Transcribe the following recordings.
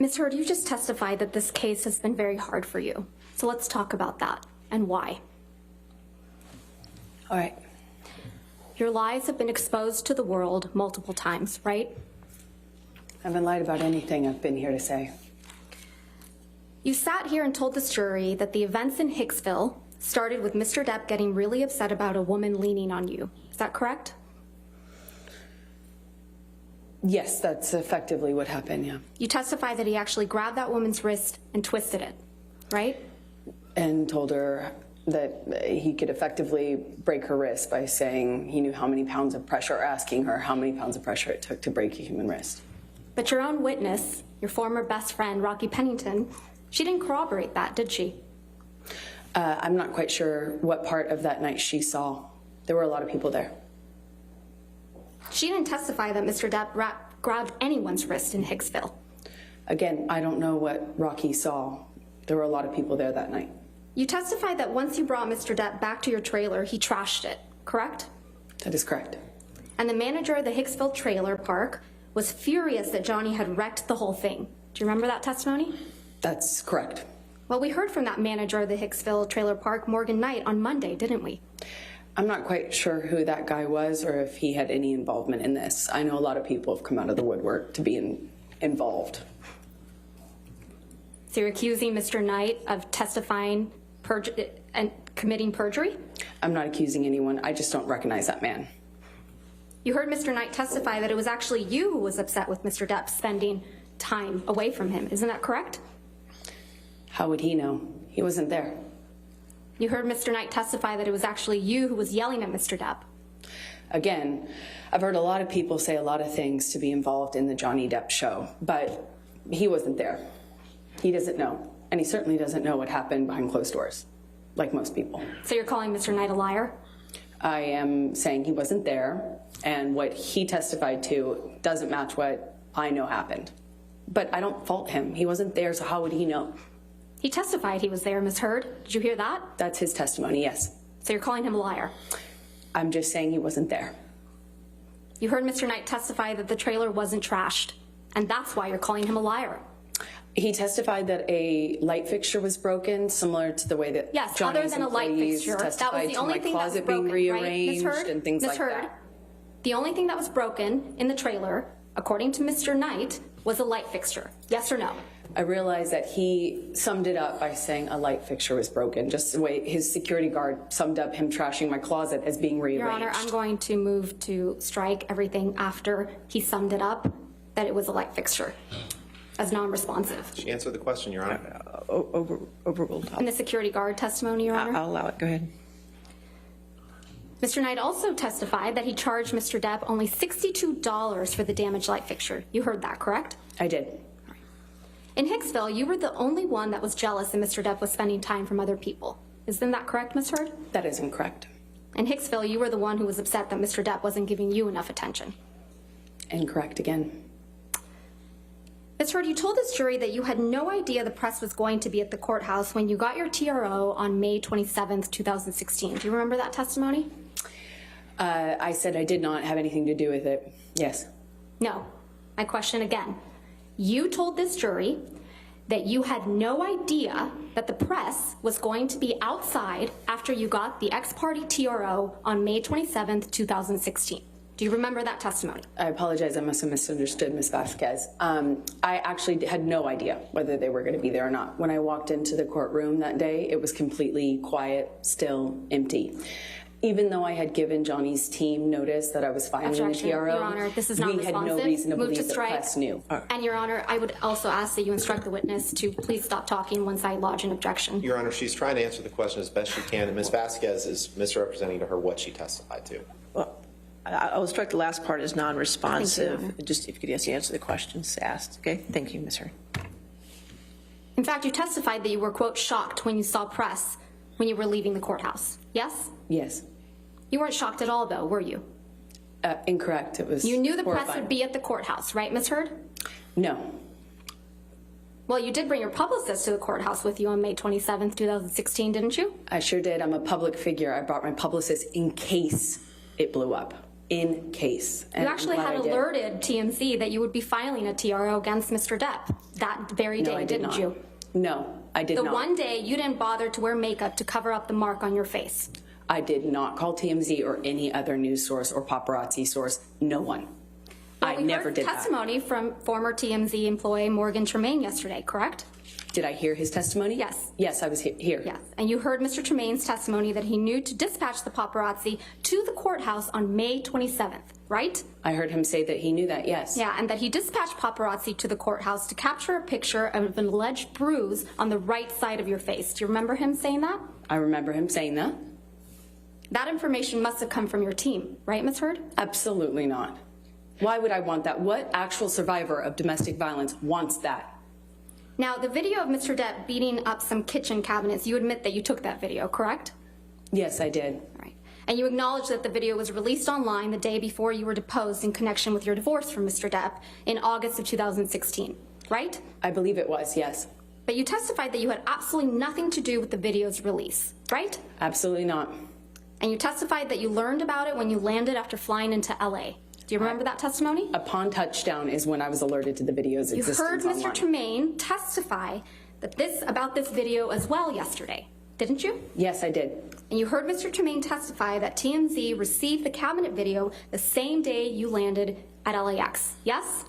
Ms. Heard, you just testified that this case has been very hard for you. So let's talk about that and why. All right. Your lies have been exposed to the world multiple times, right? I haven't lied about anything I've been here to say. You sat here and told this jury that the events in Hicksville started with Mr. Depp getting really upset about a woman leaning on you. Is that correct? Yes, that's effectively what happened, yeah. You testified that he actually grabbed that woman's wrist and twisted it, right? And told her that he could effectively break her wrist by saying he knew how many pounds of pressure, or asking her how many pounds of pressure it took to break a human wrist. But your own witness, your former best friend, Rocky Pennington, she didn't corroborate that, did she? I'm not quite sure what part of that night she saw. There were a lot of people there. She didn't testify that Mr. Depp grabbed anyone's wrist in Hicksville. Again, I don't know what Rocky saw. There were a lot of people there that night. You testified that once you brought Mr. Depp back to your trailer, he trashed it, correct? That is correct. And the manager of the Hicksville trailer park was furious that Johnny had wrecked the whole thing. Do you remember that testimony? That's correct. Well, we heard from that manager of the Hicksville trailer park, Morgan Knight, on Monday, didn't we? I'm not quite sure who that guy was or if he had any involvement in this. I know a lot of people have come out of the woodwork to be involved. So you're accusing Mr. Knight of testifying and committing perjury? I'm not accusing anyone. I just don't recognize that man. You heard Mr. Knight testify that it was actually you who was upset with Mr. Depp spending time away from him. Isn't that correct? How would he know? He wasn't there. You heard Mr. Knight testify that it was actually you who was yelling at Mr. Depp. Again, I've heard a lot of people say a lot of things to be involved in the Johnny Depp show, but he wasn't there. He doesn't know. And he certainly doesn't know what happened behind closed doors, like most people. So you're calling Mr. Knight a liar? I am saying he wasn't there, and what he testified to doesn't match what I know happened. But I don't fault him. He wasn't there, so how would he know? He testified he was there, Ms. Heard. Did you hear that? That's his testimony, yes. So you're calling him a liar? I'm just saying he wasn't there. You heard Mr. Knight testify that the trailer wasn't trashed, and that's why you're calling him a liar. He testified that a light fixture was broken, similar to the way that Johnny's other than a light employees fixture, that was testified the to only my thing that was closet broken, being rearranged, right? Ms. Heard? and things Ms. like Heard? that. The only thing that was broken in the trailer, according to Mr. Knight, was a light fixture. Yes or no? I realized that he summed it up by saying a light fixture was broken, just the way his security guard summed up him trashing my closet as being rearranged. Your Honor, I'm going to move to strike everything after he summed it up, that it was a light fixture, as non-responsive. She answered the question, Your Honor. Overruled. In the security guard testimony, Your Honor? I'll allow it. Go ahead. Mr. Knight also testified that he charged Mr. Depp only $62 for the damaged light fixture. You heard that, correct? I did. In Hicksville, you were the only one that was jealous that Mr. Depp was spending time from other people. Isn't that correct, Ms. Heard? That is incorrect. In Hicksville, you were the one who was upset that Mr. Depp wasn't giving you enough attention. Incorrect again. Ms. Heard, you told this jury that you had no idea the press was going to be at the courthouse when you got your TRO on May 27th, 2016. Do you remember that testimony? I said I did not have anything to do with it. Yes. No. My question again. You told this jury that you had no idea that the press was going to be outside after you got the ex-parte TRO on May 27th, 2016. Do you remember that testimony? I apologize. I must have misunderstood Ms. Vasquez. I actually had no idea whether they were going to be there or not. When I walked into the courtroom that day, it was completely quiet, still, empty. Even though I had given Johnny's team notice that I was filing the TRO, Your Honor, this is not we had no reason to Move believe the strike. press knew. And Your Honor, I would also ask that you instruct the witness to please stop talking once I lodge an objection. Your Honor, she's trying to answer the question as best she can, and Ms. Vasquez is misrepresenting to her what she testified to. Well, I'll strike the last part as Thank you, Your non-responsive. Honor. Just if you could answer the questions asked. Okay. Thank you, Ms. Heard. In fact, you testified that you were, quote, shocked when you saw press when you were leaving the courthouse. Yes? Yes. You weren't shocked at all, though, were you? Incorrect. It was You knew the press horrifying. would be at the courthouse, right, Ms. Heard? No. Well, you did bring your publicist to the courthouse with you on May 27th, 2016, didn't you? I sure did. I'm a public figure. I brought my publicist in case it blew up. in case. You actually had alerted TMZ that you would be filing a TRO against Mr. Depp that very day, No, I did didn't not. you? No, I did The not. one day you didn't bother to wear makeup to cover up the mark on your face. I did not call TMZ or any other news source or paparazzi source. No one. I We never heard did that. testimony from former TMZ employee Morgan Tremaine yesterday, correct? Did I hear his testimony? Yes. Yes, I was here. Yes. And you heard Mr. Tremaine's testimony that he knew to dispatch the paparazzi to the courthouse on May 27th, right? I heard him say that he knew that, yes. Yeah, and that he dispatched paparazzi to the courthouse to capture a picture of an alleged bruise on the right side of your face. Do you remember him saying that? I remember him saying that. That information must have come from your team, right, Ms. Heard? Absolutely not. Why would I want that? What actual survivor of domestic violence wants that? Now, the video of Mr. Depp beating up some kitchen cabinets, you admit that you took that video, correct? Yes, I did. All right. And you acknowledge that the video was released online the day before you were deposed in connection with your divorce from Mr. Depp in August of 2016, right? I believe it was, yes. But you testified that you had absolutely nothing to do with the video's release, right? Absolutely not. And you testified that you learned about it when you landed after flying into LA. Do you remember that testimony? Upon touchdown is when I was alerted to the video's You existence heard Mr. online. Tremaine testify that about this video as well yesterday, didn't you? Yes, I did. And you heard Mr. Tremaine testify that TMZ received the cabinet video the same day you landed at LAX, yes?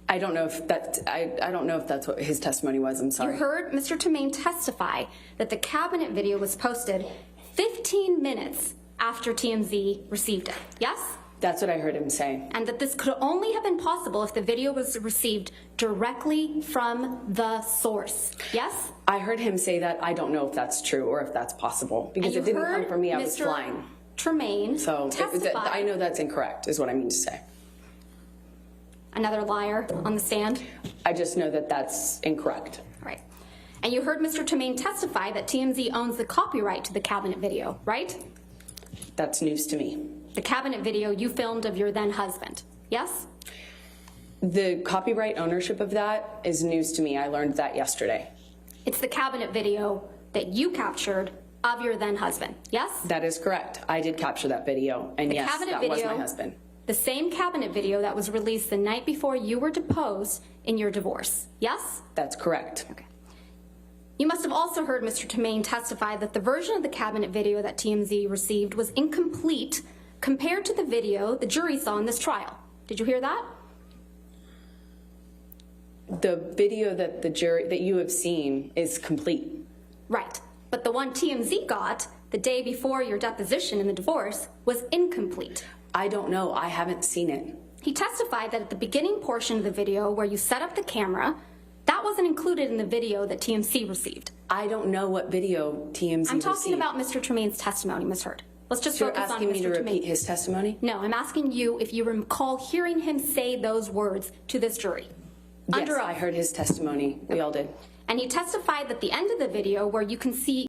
I don't know if I don't know if that's what his testimony was. I'm You sorry. heard Mr. Tremaine testify that the cabinet video was posted 15 minutes after TMZ received it, yes? That's what I heard him say. And that this could only have been possible if the video was received directly from the source, yes? I heard him say that. I don't know if that's true or if that's possible because And it you didn't come heard from me. I was Mr. flying. Tremaine So testify. I know that's incorrect is what I mean to say. Another liar on the stand? I just know that that's incorrect. Right. And you heard Mr. Tremaine testify that TMZ owns the copyright to the cabinet video, right? That's news to me. The cabinet video you filmed of your then husband, yes? The copyright ownership of that is news to me. I learned that yesterday. It's the cabinet video that you captured of your then husband, yes? That is correct. I did capture that video, and The yes, cabinet that was video, my husband. The same cabinet video that was released the night before you were deposed in your divorce, yes? That's correct. Okay. You must have also heard Mr. Tremaine testify that the version of the cabinet video that TMZ received was incomplete compared to the video the jury saw in this trial. Did you hear that? The video that that you have seen is complete. Right. But the one TMZ got the day before your deposition in the divorce was incomplete. I don't know. I haven't seen it. He testified that at the beginning portion of the video where you set up the camera, that wasn't included in the video that TMZ received. I don't know what video TMZ I'm talking received. about Mr. Tremaine's testimony, Ms. Heard. Let's just You're focus on asking me to Mr. repeat Tremaine. his testimony? No, I'm asking you if you recall hearing him say those words to this jury. Yes, Under oath. I heard his testimony. We all did. And he testified that the end of the video where you can see